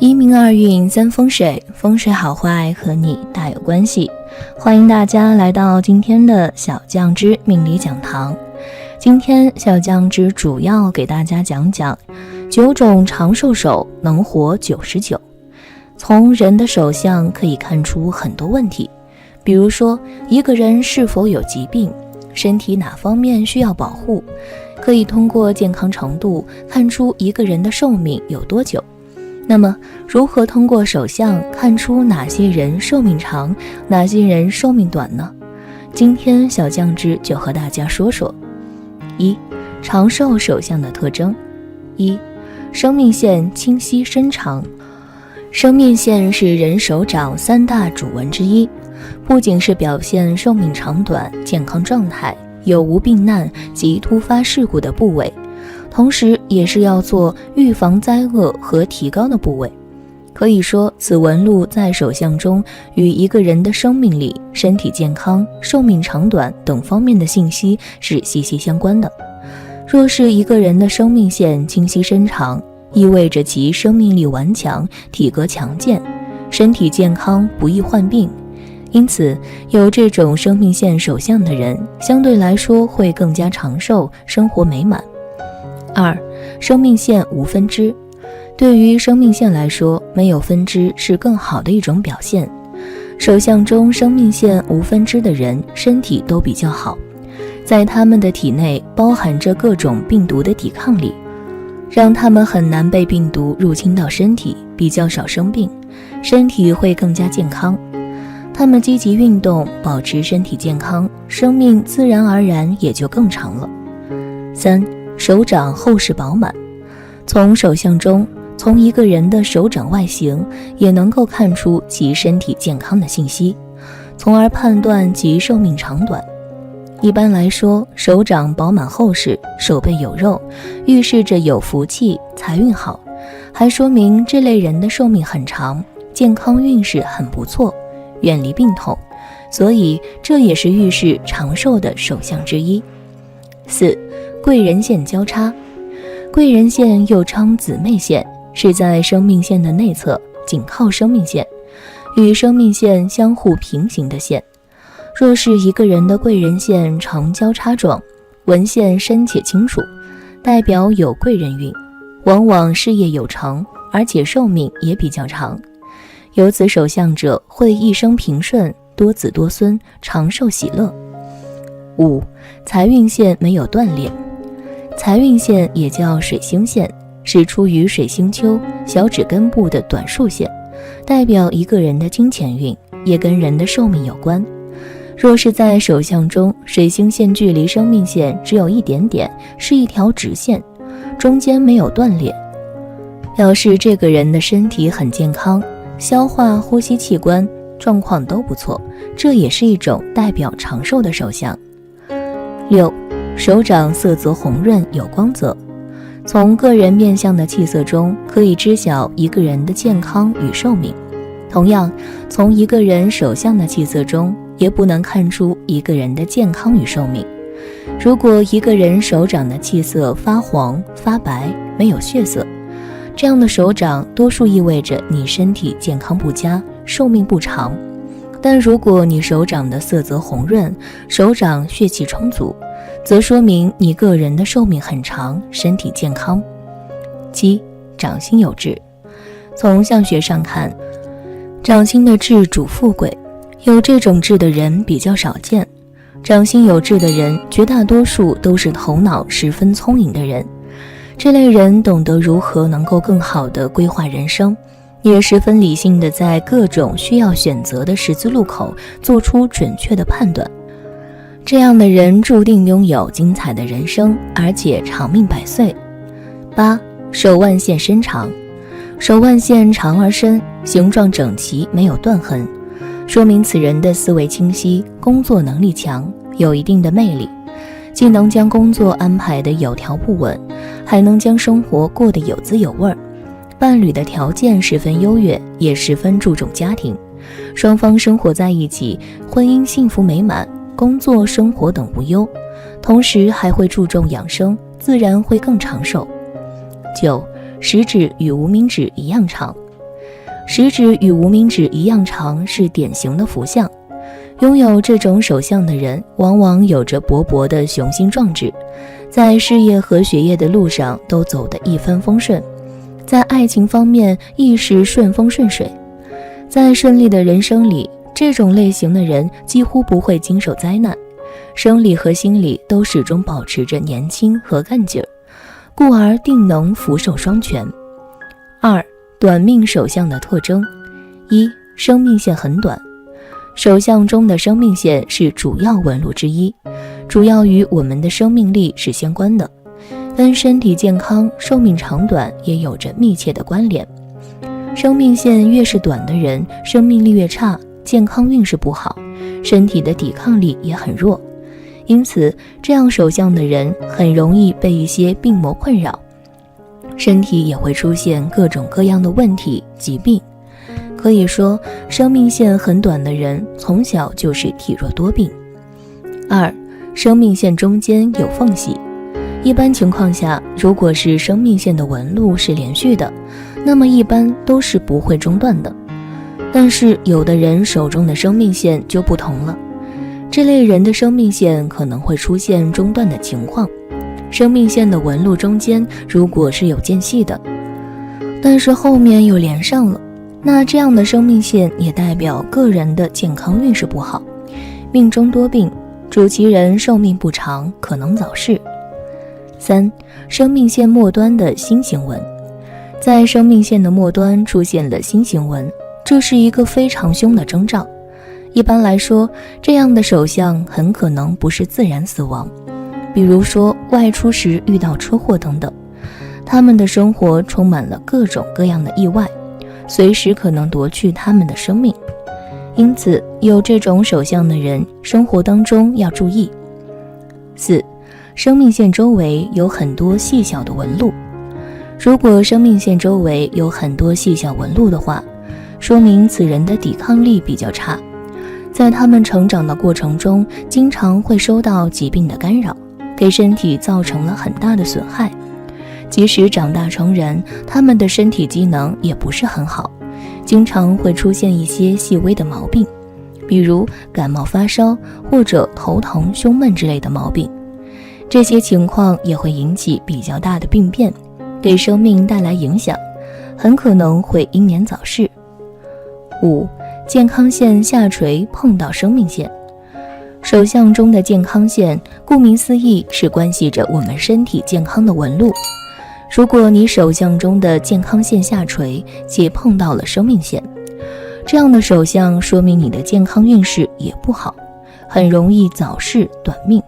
一命二运三风水，风水好坏和你大有关系。欢迎大家来到今天的小酱之命理讲堂。今天小酱之主要给大家讲讲9种长寿手能活99。从人的手相可以看出很多问题，比如说一个人是否有疾病，身体哪方面需要保护，可以通过健康程度看出一个人的寿命有多久。那么如何通过手相看出哪些人寿命长，哪些人寿命短呢？今天小酱之就和大家说说。一、长寿手相的特征。一、生命线清晰深长。生命线是人手掌3大主纹之一，不仅是表现寿命长短、健康状态、有无病难及突发事故的部位，同时也是要做预防灾厄和提高的部位。可以说，此纹路在手相中与一个人的生命力、身体健康、寿命长短等方面的信息是息息相关的。若是一个人的生命线清晰深长，意味着其生命力顽强，体格强健，身体健康，不易患病。因此，有这种生命线手相的人，相对来说会更加长寿，生活美满。2、生命线无分支。对于生命线来说，没有分支是更好的一种表现。手相中生命线无分支的人，身体都比较好，在他们的体内包含着各种病毒的抵抗力，让他们很难被病毒入侵到身体，比较少生病，身体会更加健康。他们积极运动，保持身体健康，生命自然而然也就更长了。3、手掌厚实饱满。从手相中，从一个人的手掌外形也能够看出其身体健康的信息，从而判断其寿命长短。一般来说，手掌饱满厚实，手背有肉，预示着有福气，财运好，还说明这类人的寿命很长，健康运势很不错，远离病痛，所以这也是预示长寿的手相之一。4、贵人线交叉。贵人线又称姊妹线，是在生命线的内侧，紧靠生命线，与生命线相互平行的线。若是一个人的贵人线呈交叉状，纹线深且清楚，代表有贵人运，往往事业有成，而且寿命也比较长。有此手相者会一生平顺，多子多孙，长寿喜乐。5、财运线没有断裂。财运线也叫水星线，是出于水星丘小指根部的短竖线，代表一个人的金钱运，也跟人的寿命有关。若是在手相中，水星线距离生命线只有一点点，是一条直线，中间没有断裂，表示这个人的身体很健康，消化呼吸器官状况都不错，这也是一种代表长寿的手相。6、手掌色泽红润有光泽。从个人面相的气色中可以知晓一个人的健康与寿命，同样从一个人手相的气色中也不能看出一个人的健康与寿命。如果一个人手掌的气色发黄发白，没有血色，这样的手掌多数意味着你身体健康不佳，寿命不长。但如果你手掌的色泽红润，手掌血气充足，则说明你个人的寿命很长，身体健康。7、掌心有痣。从相学上看，掌心的痣主富贵，有这种痣的人比较少见。掌心有痣的人，绝大多数都是头脑十分聪颖的人。这类人懂得如何能够更好地规划人生，也十分理性地在各种需要选择的十字路口做出准确的判断。这样的人注定拥有精彩的人生，而且长命百岁。8、手腕线深长。手腕线长而深，形状整齐，没有断痕，说明此人的思维清晰，工作能力强，有一定的魅力，既能将工作安排得有条不紊，还能将生活过得有滋有味。伴侣的条件十分优越，也十分注重家庭，双方生活在一起，婚姻幸福美满，工作生活等无忧，同时还会注重养生，自然会更长寿。9、食指与无名指一样长。食指与无名指一样长，是典型的福相。拥有这种手相的人，往往有着勃勃的雄心壮志，在事业和学业的路上都走得一帆风顺，在爱情方面亦是顺风顺水。在顺利的人生里，这种类型的人几乎不会经受灾难，生理和心理都始终保持着年轻和干劲儿，故而定能福寿双全。2. 短命手相的特征。1. 生命线很短。手相中的生命线是主要纹路之一，主要与我们的生命力是相关的，跟身体健康、寿命长短也有着密切的关联。生命线越是短的人，生命力越差，健康运势不好，身体的抵抗力也很弱，因此这样手相的人很容易被一些病魔困扰，身体也会出现各种各样的问题、疾病。可以说，生命线很短的人从小就是体弱多病。2. 生命线中间有缝隙。一般情况下，如果是生命线的纹路是连续的，那么一般都是不会中断的。但是有的人手中的生命线就不同了，这类人的生命线可能会出现中断的情况。生命线的纹路中间如果是有间隙的，但是后面又连上了，那这样的生命线也代表个人的健康运势不好，命中多病，主其人寿命不长，可能早逝。3. 生命线末端的心形纹。在生命线的末端出现了心形纹，这是一个非常凶的征兆。一般来说，这样的手相很可能不是自然死亡，比如说外出时遇到车祸等等，他们的生活充满了各种各样的意外，随时可能夺去他们的生命。因此，有这种手相的人，生活当中要注意。4. 生命线周围有很多细小的纹路。如果生命线周围有很多细小纹路的话，说明此人的抵抗力比较差，在他们成长的过程中，经常会受到疾病的干扰，给身体造成了很大的损害。即使长大成人，他们的身体机能也不是很好，经常会出现一些细微的毛病，比如感冒发烧或者头疼胸闷之类的毛病。这些情况也会引起比较大的病变，给生命带来影响，很可能会英年早逝。5. 健康线下垂碰到生命线。手相中的健康线，顾名思义是关系着我们身体健康的纹路。如果你手相中的健康线下垂且碰到了生命线，这样的手相说明你的健康运势也不好，很容易早逝短命，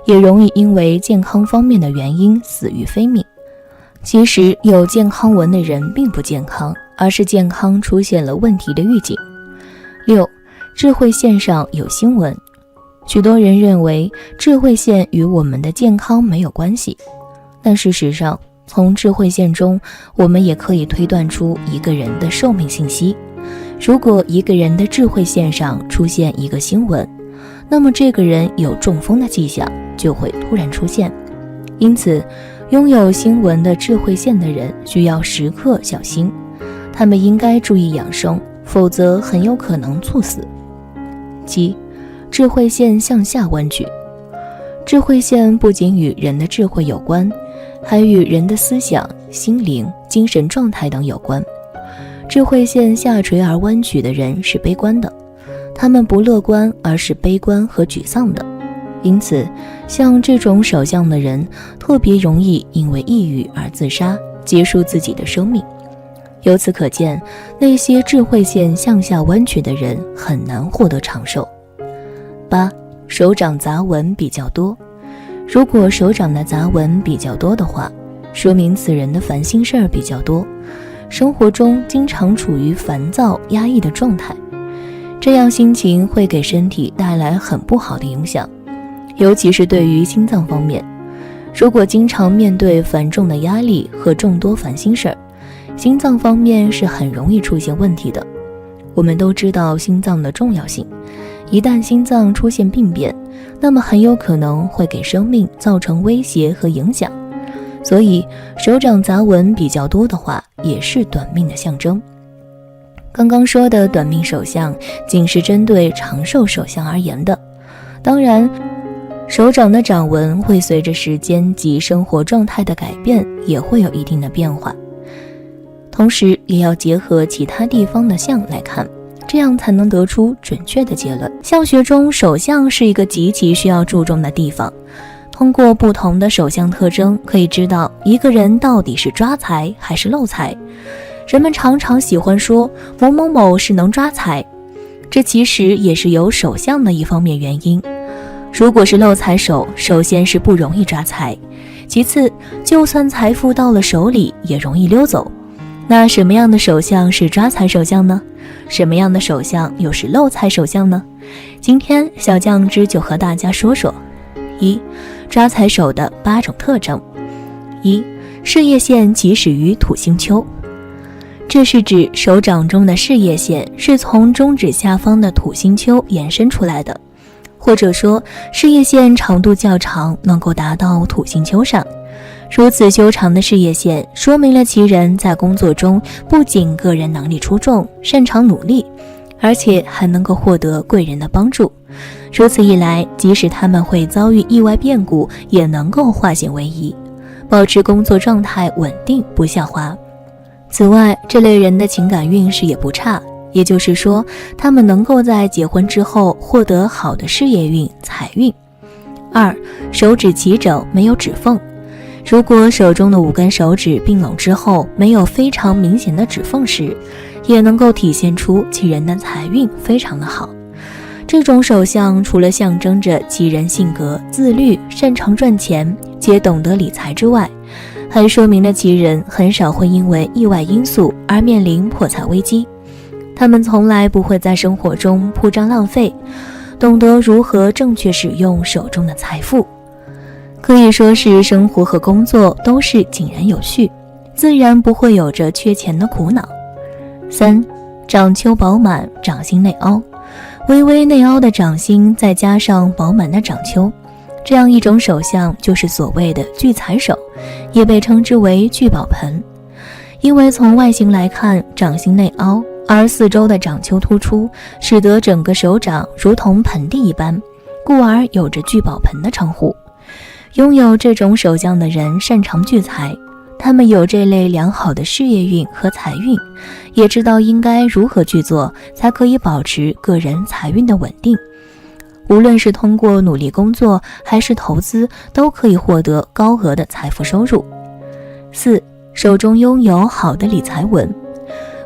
也容易因为健康方面的原因死于非命。其实有健康纹的人并不健康，而是健康出现了问题的预警。6. 智慧线上有星纹。许多人认为智慧线与我们的健康没有关系，但事实上，从智慧线中，我们也可以推断出一个人的寿命信息。如果一个人的智慧线上出现一个星纹，那么这个人有中风的迹象就会突然出现。因此，拥有星纹的智慧线的人需要时刻小心，他们应该注意养生，否则很有可能猝死。7. 智慧线向下弯曲。智慧线不仅与人的智慧有关，还与人的思想、心灵、精神状态等有关。智慧线下垂而弯曲的人是悲观的，他们不乐观，而是悲观和沮丧的。因此，像这种手相的人特别容易因为抑郁而自杀，结束自己的生命。由此可见，那些智慧线向下弯曲的人很难获得长寿。8. 手掌杂纹比较多。如果手掌的杂纹比较多的话，说明此人的烦心事儿比较多，生活中经常处于烦躁压抑的状态，这样心情会给身体带来很不好的影响，尤其是对于心脏方面。如果经常面对繁重的压力和众多烦心事儿，心脏方面是很容易出现问题的。我们都知道心脏的重要性，一旦心脏出现病变，那么很有可能会给生命造成威胁和影响。所以手掌杂纹比较多的话，也是短命的象征。刚刚说的短命手相仅是针对长寿手相而言的，当然手掌的掌纹会随着时间及生活状态的改变也会有一定的变化，同时也要结合其他地方的相来看，这样才能得出准确的结论。相学中手相是一个极其需要注重的地方，通过不同的手相特征可以知道一个人到底是抓财还是漏财。人们常常喜欢说某某某是能抓财，这其实也是有手相的一方面原因。如果是漏财手，首先是不容易抓财，其次就算财富到了手里也容易溜走。那什么样的手相是抓财手相呢？什么样的手相又是漏财手相呢？今天小酱汁就和大家说说。一、抓财手的8种特征。一、事业线起始于土星丘。这是指手掌中的事业线是从中指下方的土星丘延伸出来的，或者说事业线长度较长，能够达到土星丘上。如此修长的事业线说明了其人在工作中不仅个人能力出众，擅长努力，而且还能够获得贵人的帮助。如此一来，即使他们会遭遇意外变故，也能够化险为夷，保持工作状态稳定不下滑。此外，这类人的情感运势也不差，也就是说，他们能够在结婚之后获得好的事业运、财运。二、手指齐整，没有指缝。如果手中的5根手指并拢之后没有非常明显的指缝时，也能够体现出其人的财运非常的好。这种手相除了象征着其人性格自律、擅长赚钱且懂得理财之外，还说明了其人很少会因为意外因素而面临破财危机。他们从来不会在生活中铺张浪费，懂得如何正确使用手中的财富，可以说是生活和工作都是井然有序，自然不会有着缺钱的苦恼。三、掌丘饱满，掌心内凹。微微内凹的掌心再加上饱满的掌丘，这样一种手相就是所谓的聚财手，也被称之为聚宝盆。因为从外形来看，掌心内凹，而四周的掌丘突出，使得整个手掌如同盆地一般，故而有着聚宝盆的称呼。拥有这种手相的人擅长聚财，他们有这类良好的事业运和财运，也知道应该如何去做才可以保持个人财运的稳定。无论是通过努力工作还是投资，都可以获得高额的财富收入。四、手中拥有好的理财纹。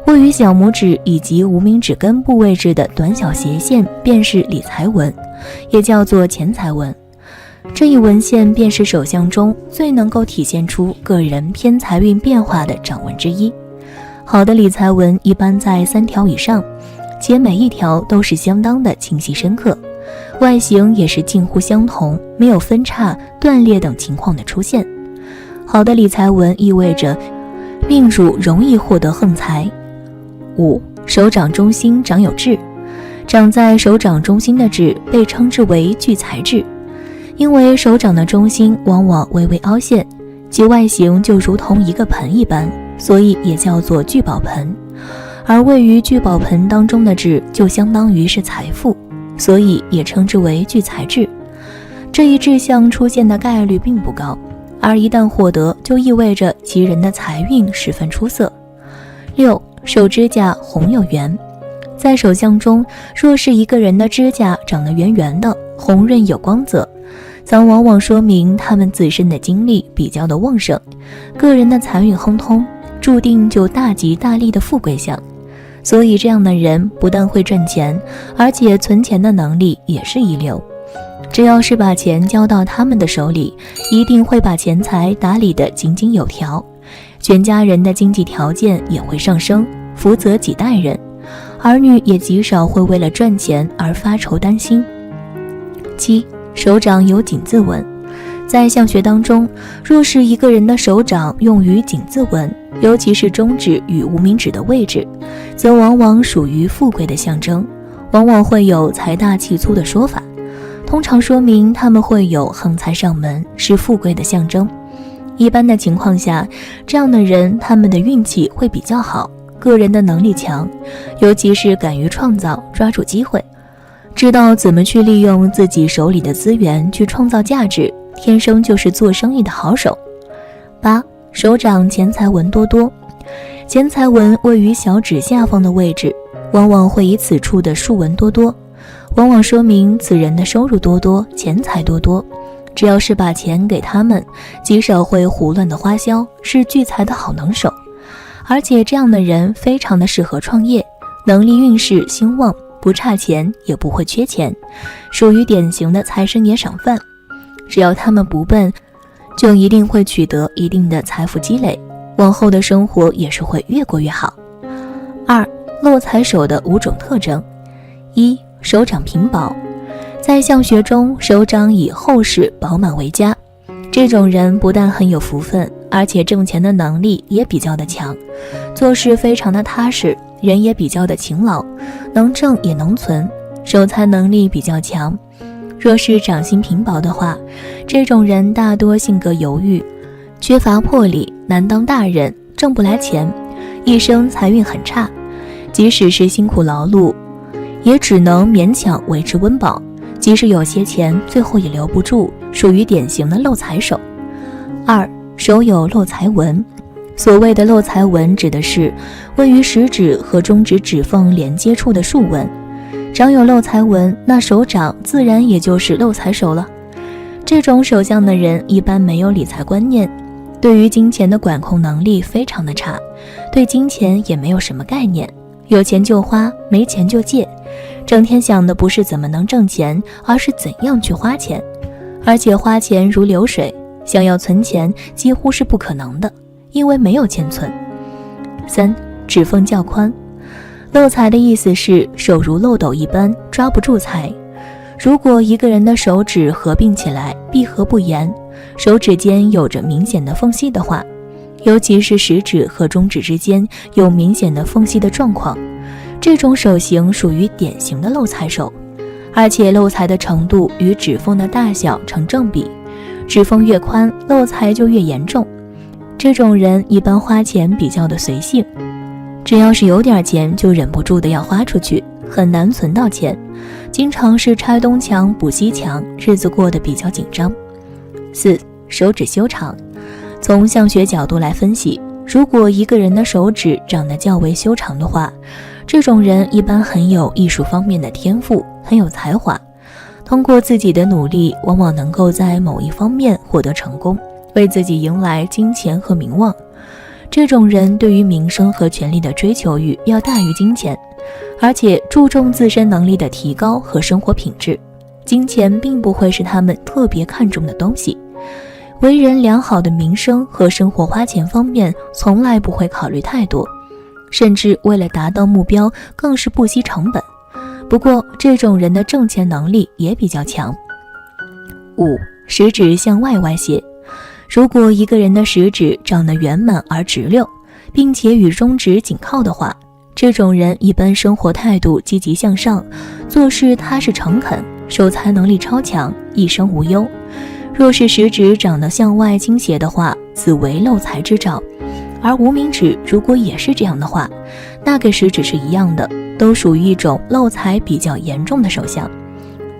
位于小拇指以及无名指根部位置的短小斜线便是理财纹，也叫做钱财纹。这一纹线便是手相中最能够体现出个人偏财运变化的掌纹之一。好的理财纹一般在3条以上，且每一条都是相当的清晰深刻，外形也是近乎相同，没有分叉、断裂等情况的出现。好的理财纹意味着命主容易获得横财。5、手掌中心长有痣。长在手掌中心的痣被称之为聚财痣，因为手掌的中心往往微微凹陷，其外形就如同一个盆一般，所以也叫做聚宝盆。而位于聚宝盆当中的痣就相当于是财富，所以也称之为聚财痣。这一痣象出现的概率并不高，而一旦获得，就意味着其人的财运十分出色。6、手指甲红有圆。在手相中，若是一个人的指甲长得圆圆的，红润有光泽，则往往说明他们自身的精力比较的旺盛，个人的财运亨通，注定就大吉大利的富贵相。所以这样的人不但会赚钱，而且存钱的能力也是一流。只要是把钱交到他们的手里，一定会把钱财打理得井井有条，全家人的经济条件也会上升，福泽几代人，儿女也极少会为了赚钱而发愁担心。7、手掌有井字纹。在相学当中，若是一个人的手掌用于井字纹，尤其是中指与无名指的位置，则往往属于富贵的象征，往往会有财大气粗的说法，通常说明他们会有横财上门，是富贵的象征。一般的情况下，这样的人他们的运气会比较好，个人的能力强，尤其是敢于创造，抓住机会，知道怎么去利用自己手里的资源去创造价值，天生就是做生意的好手。8. 手掌钱财纹多多。钱财纹位于小指下方的位置，往往会以此处的竖纹多多，往往说明此人的收入多多，钱财多多。只要是把钱给他们，极少会胡乱的花销，是聚财的好能手。而且这样的人非常的适合创业，能力运势兴旺，不差钱也不会缺钱，属于典型的财神爷赏饭。只要他们不笨，就一定会取得一定的财富积累，往后的生活也是会越过越好。2. 漏财手的5种特征。1. 手掌平薄。在相学中，手掌以厚实饱满为佳，这种人不但很有福分，而且挣钱的能力也比较的强，做事非常的踏实，人也比较的勤劳，能挣也能存，守财能力比较强。若是掌心平薄的话，这种人大多性格犹豫，缺乏魄力，难当大人，挣不来钱，一生财运很差，即使是辛苦劳碌，也只能勉强维持温饱，即使有些钱，最后也留不住，属于典型的漏财手。2. 手有漏财纹。所谓的漏财纹指的是位于食指和中指指缝连接处的竖纹，掌有漏财纹，那手掌自然也就是漏财手了。这种手相的人一般没有理财观念，对于金钱的管控能力非常的差，对金钱也没有什么概念，有钱就花，没钱就借，整天想的不是怎么能挣钱，而是怎样去花钱，而且花钱如流水，想要存钱几乎是不可能的，因为没有钱存。3. 指缝较宽。漏财的意思是手如漏斗一般，抓不住财。如果一个人的手指合并起来，闭合不严，手指间有着明显的缝隙的话，尤其是食指和中指之间有明显的缝隙的状况，这种手型属于典型的漏财手，而且漏财的程度与指缝的大小成正比，指缝越宽，漏财就越严重。这种人一般花钱比较的随性，只要是有点钱就忍不住的要花出去，很难存到钱，经常是拆东墙补西墙，日子过得比较紧张。4. 手指修长。从相学角度来分析，如果一个人的手指长得较为修长的话，这种人一般很有艺术方面的天赋，很有才华，通过自己的努力，往往能够在某一方面获得成功，为自己迎来金钱和名望。这种人对于名声和权力的追求欲要大于金钱，而且注重自身能力的提高和生活品质，金钱并不会是他们特别看重的东西。为人良好的名声和生活花钱方面从来不会考虑太多，甚至为了达到目标更是不惜成本。不过这种人的挣钱能力也比较强。5. 食指向外歪斜。如果一个人的食指长得圆满而直溜，并且与中指紧靠的话，这种人一般生活态度积极向上，做事踏实诚恳，守财能力超强，一生无忧。若是食指长得向外倾斜的话，此为漏财之兆。而无名指如果也是这样的话，那个食指是一样的，都属于一种漏财比较严重的手相。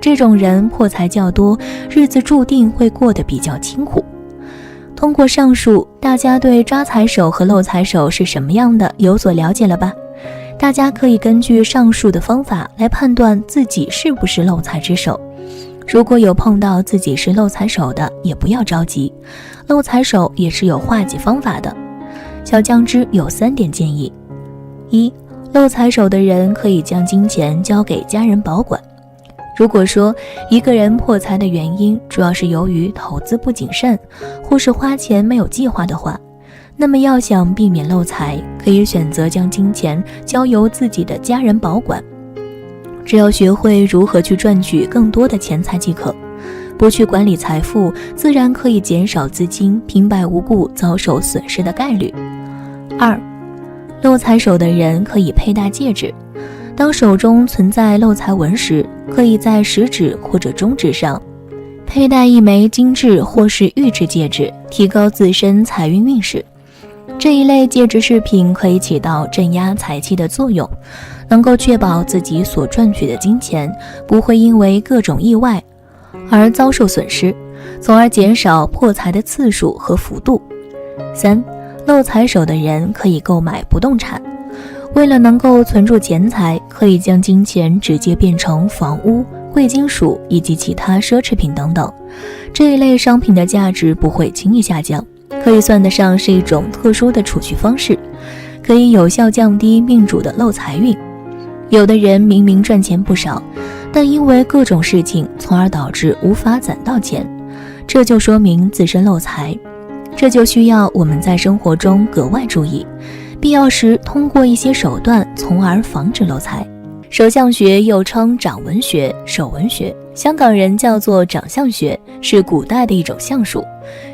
这种人破财较多，日子注定会过得比较清苦。通过上述，大家对抓财手和漏财手是什么样的有所了解了吧？大家可以根据上述的方法来判断自己是不是漏财之手。如果有碰到自己是漏财手的，也不要着急，漏财手也是有化解方法的。小酱汁有3点建议。1. 漏财手的人可以将金钱交给家人保管。如果说一个人破财的原因主要是由于投资不谨慎，或是花钱没有计划的话，那么要想避免漏财，可以选择将金钱交由自己的家人保管。只要学会如何去赚取更多的钱财即可，不去管理财富，自然可以减少资金平白无故遭受损失的概率。2. 漏财手的人可以佩戴戒指。当手中存在漏财纹时，可以在食指或者中指上佩戴一枚金质或是玉质戒指，提高自身财运运势。这一类戒指饰品可以起到镇压财气的作用，能够确保自己所赚取的金钱不会因为各种意外而遭受损失，从而减少破财的次数和幅度。3. 漏财手的人可以购买不动产，为了能够存住钱财，可以将金钱直接变成房屋、贵金属以及其他奢侈品等等，这一类商品的价值不会轻易下降，可以算得上是一种特殊的储蓄方式，可以有效降低命主的漏财运。有的人明明赚钱不少，但因为各种事情从而导致无法攒到钱，这就说明自身漏财，这就需要我们在生活中格外注意，必要时通过一些手段从而防止漏财。手相学又称掌纹学、手纹学，香港人叫做掌相学，是古代的一种相术，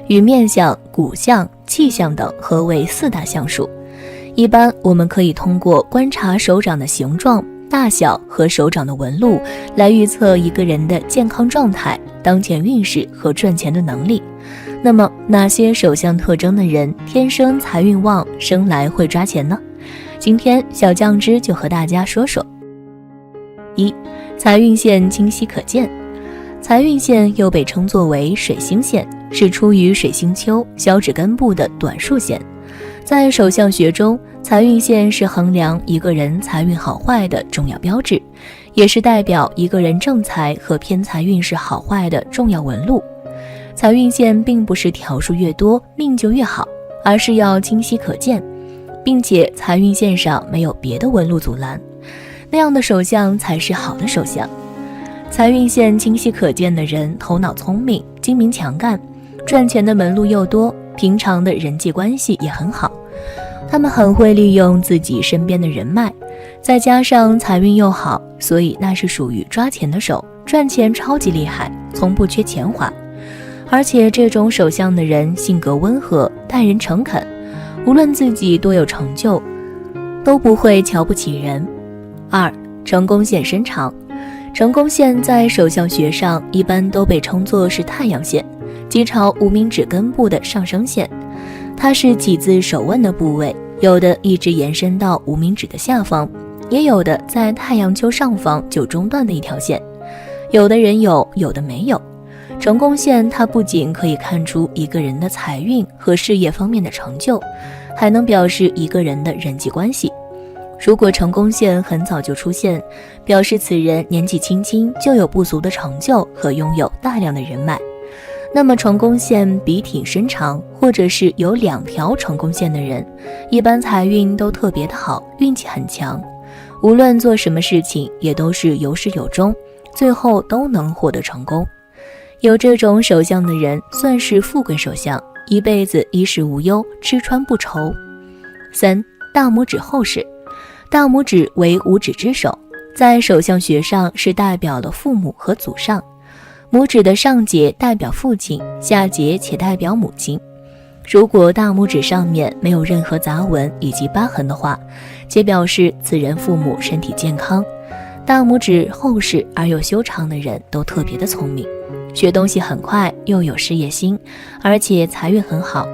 与面相、骨相、气相等合为4大相术。一般我们可以通过观察手掌的形状、大小和手掌的纹路来预测一个人的健康状态、当前运势和赚钱的能力。那么哪些手相特征的人天生财运旺，生来会抓钱呢？今天小酱汁就和大家说说。1. 财运线清晰可见。财运线又被称作为水星线，是出于水星丘小指根部的短竖线。在手相学中，财运线是衡量一个人财运好坏的重要标志，也是代表一个人正财和偏财运势好坏的重要纹路。财运线并不是条数越多命就越好，而是要清晰可见，并且财运线上没有别的纹路阻拦，那样的手相才是好的手相。财运线清晰可见的人头脑聪明、精明强干，赚钱的门路又多，平常的人际关系也很好。他们很会利用自己身边的人脉，再加上财运又好，所以那是属于抓钱的手，赚钱超级厉害，从不缺钱花。而且这种手相的人性格温和，待人诚恳，无论自己多有成就，都不会瞧不起人。2. 成功线伸长。成功线在手相学上一般都被称作是太阳线，即朝无名指根部的上升线，它是起自手腕的部位，有的一直延伸到无名指的下方，也有的在太阳丘上方就中断的一条线，有的人有，有的没有。成功线它不仅可以看出一个人的财运和事业方面的成就，还能表示一个人的人际关系。如果成功线很早就出现，表示此人年纪轻轻就有不俗的成就和拥有大量的人脉。那么成功线笔挺伸长，或者是有2条成功线的人，一般财运都特别的好，运气很强，无论做什么事情也都是有始有终，最后都能获得成功。有这种手相的人算是富贵手相，一辈子衣食无忧，吃穿不愁。3. 大拇指后视。大拇指为五指之首，在手相学上是代表了父母和祖上。拇指的上节代表父亲，下节且代表母亲。如果大拇指上面没有任何杂纹以及疤痕的话，皆表示此人父母身体健康。大拇指厚实而又修长的人都特别的聪明，学东西很快，又有事业心，而且财运很好，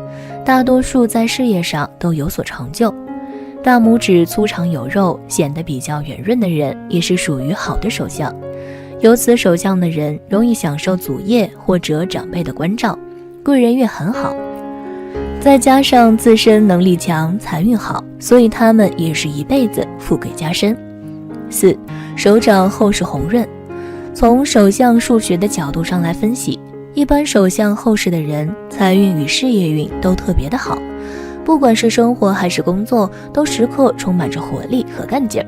大多数在事业上都有所成就。大拇指粗长有肉，显得比较圆润的人，也是属于好的手相。有此手相的人，容易享受祖业或者长辈的关照，贵人运很好。再加上自身能力强，财运好，所以他们也是一辈子富贵加身。4. 手掌厚实红润。从手相数学的角度上来分析，一般手相厚实的人，财运与事业运都特别的好，不管是生活还是工作，都时刻充满着活力和干劲儿。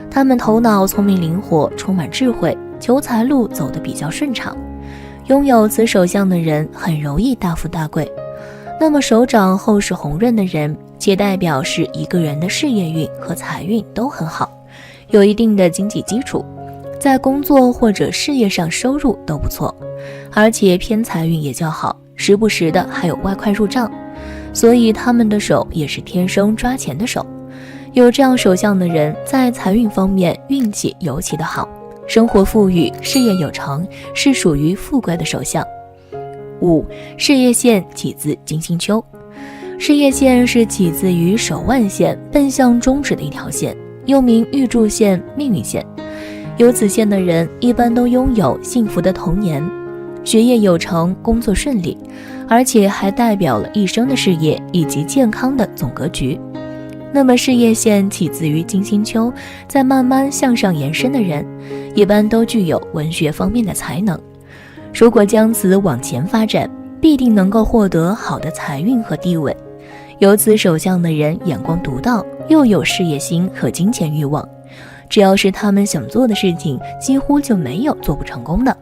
他们头脑聪明灵活，充满智慧，求财路走得比较顺畅。拥有此手相的人很容易大富大贵。那么手掌厚实红润的人，且代表是一个人的事业运和财运都很好，有一定的经济基础，在工作或者事业上收入都不错，而且偏财运也较好，时不时的还有外快入账，所以他们的手也是天生抓钱的手。有这样手相的人，在财运方面运气尤其的好，生活富裕，事业有成，是属于富贵的手相。5. 事业线起自金星丘。事业线是起自于手腕线奔向中指的一条线，又名预祝线、命运线。有此线的人一般都拥有幸福的童年，学业有成，工作顺利，而且还代表了一生的事业以及健康的总格局。那么事业线起自于金星丘，再慢慢向上延伸的人，一般都具有文学方面的才能。如果将此往前发展，必定能够获得好的财运和地位。有此手相的人眼光独到，又有事业心和金钱欲望，只要是他们想做的事情，几乎就没有做不成功的。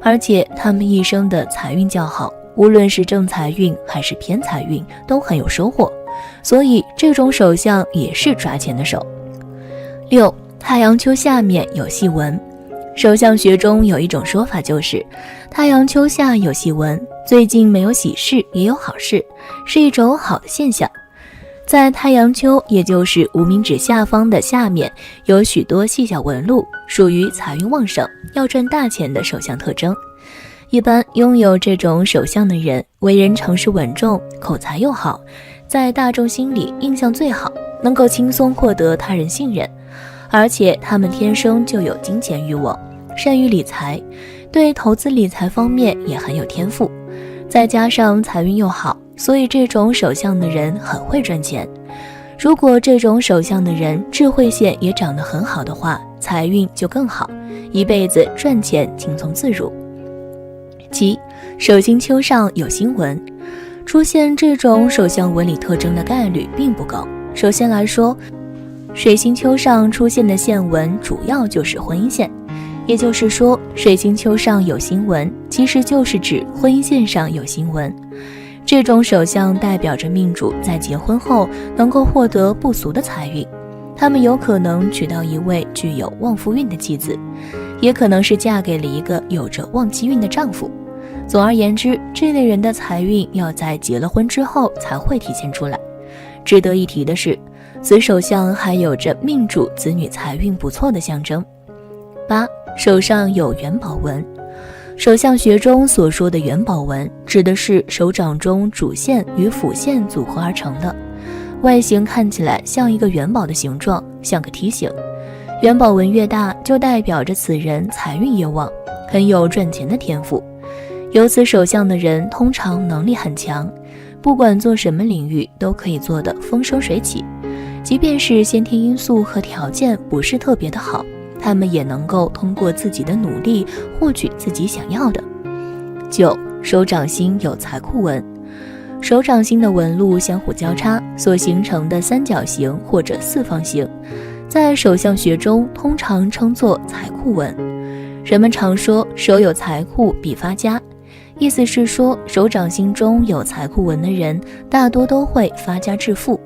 而且他们一生的财运较好，无论是正财运还是偏财运都很有收获，所以这种手相也是抓钱的手。6. 太阳丘下面有细纹。手相学中有一种说法，就是太阳丘下有细纹，最近没有喜事也有好事，是一种好的现象。在太阳丘，也就是无名指下方的下面，有许多细小纹路，属于财运旺盛、要赚大钱的手相特征。一般拥有这种手相的人，为人诚实稳重，口才又好，在大众心里印象最好，能够轻松获得他人信任。而且他们天生就有金钱欲望，善于理财，对投资理财方面也很有天赋，再加上财运又好，所以这种手相的人很会赚钱。如果这种手相的人智慧线也长得很好的话，财运就更好，一辈子赚钱轻松自如。7. 手心丘上有星纹。出现这种手相纹理特征的概率并不高。首先来说，水星丘上出现的线纹主要就是婚姻线，也就是说，水星丘上有星纹，其实就是指婚姻线上有星纹。这种手相代表着命主在结婚后能够获得不俗的财运，他们有可能娶到一位具有旺夫运的妻子，也可能是嫁给了一个有着旺妻运的丈夫。总而言之，这类人的财运要在结了婚之后才会体现出来。值得一提的是，此手相还有着命主子女财运不错的象征。8. 手上有元宝纹。手相学中所说的元宝纹，指的是手掌中主线与辅线组合而成的，外形看起来像一个元宝的形状，像个梯形。元宝纹越大，就代表着此人财运越旺，很有赚钱的天赋。有此手相的人通常能力很强，不管做什么领域都可以做得风生水起，即便是先天因素和条件不是特别的好，他们也能够通过自己的努力获取自己想要的。9. 手掌心有财库纹。手掌心的纹路相互交叉所形成的三角形或者四方形，在手相学中通常称作财库纹。人们常说手有财库必发家，意思是说手掌心中有财库纹的人大多都会发家致富，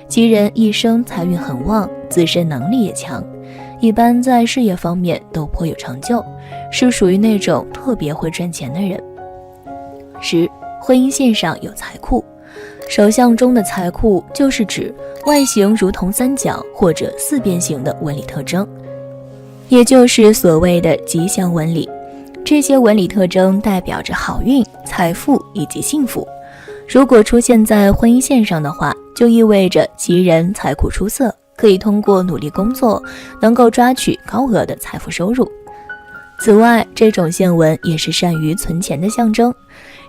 其人一生财运很旺，自身能力也强，一般在事业方面都颇有成就，是属于那种特别会赚钱的人。10. 婚姻线上有财库。手相中的财库就是指外形如同三角或者四边形的纹理特征，也就是所谓的吉祥纹理。这些纹理特征代表着好运、财富以及幸福。如果出现在婚姻线上的话，就意味着其人财库出色，可以通过努力工作能够抓取高额的财富收入。此外，这种线纹也是善于存钱的象征，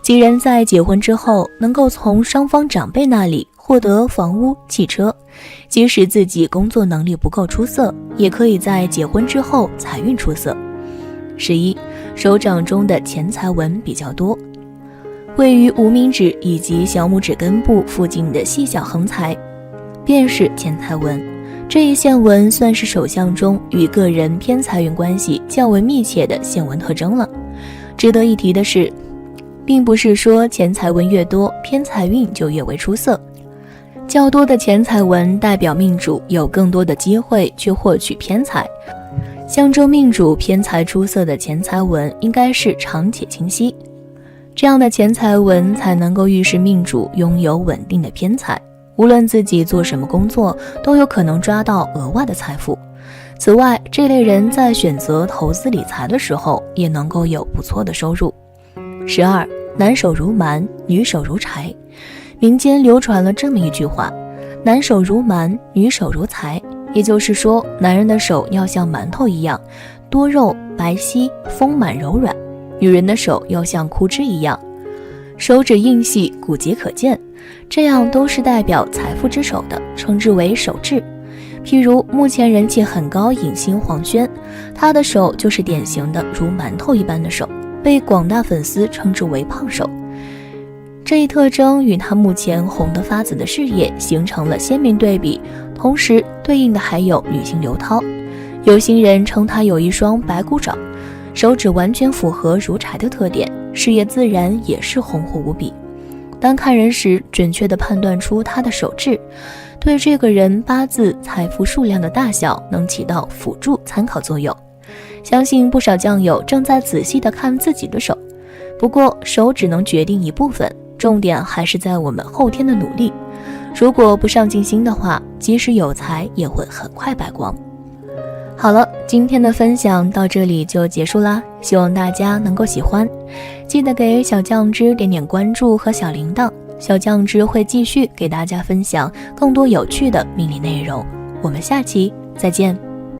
其人在结婚之后能够从双方长辈那里获得房屋、汽车，即使自己工作能力不够出色，也可以在结婚之后财运出色。11. 手掌中的钱财纹比较多。位于无名指以及小拇指根部附近的细小横财便是钱财纹，这一线纹算是手相中与个人偏财运关系较为密切的线纹特征了。值得一提的是，并不是说钱财纹越多，偏财运就越为出色。较多的钱财纹代表命主有更多的机会去获取偏财，象征命主偏财出色的钱财纹应该是长且清晰，这样的钱财纹才能够预示命主拥有稳定的偏财，无论自己做什么工作都有可能抓到额外的财富。此外，这类人在选择投资理财的时候也能够有不错的收入。12. 男手如蛮，女手如柴。民间流传了这么一句话：男手如馒，女手如财。也就是说，男人的手要像馒头一样多肉白皙丰满柔软，女人的手要像枯枝一样手指硬细骨节可见，这样都是代表财富之手的，称之为手质。譬如目前人气很高影星黄轩，他的手就是典型的如馒头一般的手，被广大粉丝称之为胖手。这一特征与他目前红得发紫的事业形成了鲜明对比，同时对应的还有女星刘涛。有心人称她有一双白骨爪，手指完全符合如柴的特点，事业自然也是红火无比。当看人时，准确地判断出她的手质，对这个人八字财富数量的大小能起到辅助参考作用。相信不少酱友正在仔细地看自己的手，不过手只能决定一部分，重点还是在我们后天的努力。如果不上进心的话，即使有才也会很快败光。好了，今天的分享到这里就结束啦，希望大家能够喜欢。记得给小酱汁点点关注和小铃铛，小酱汁会继续给大家分享更多有趣的命理内容。我们下期再见。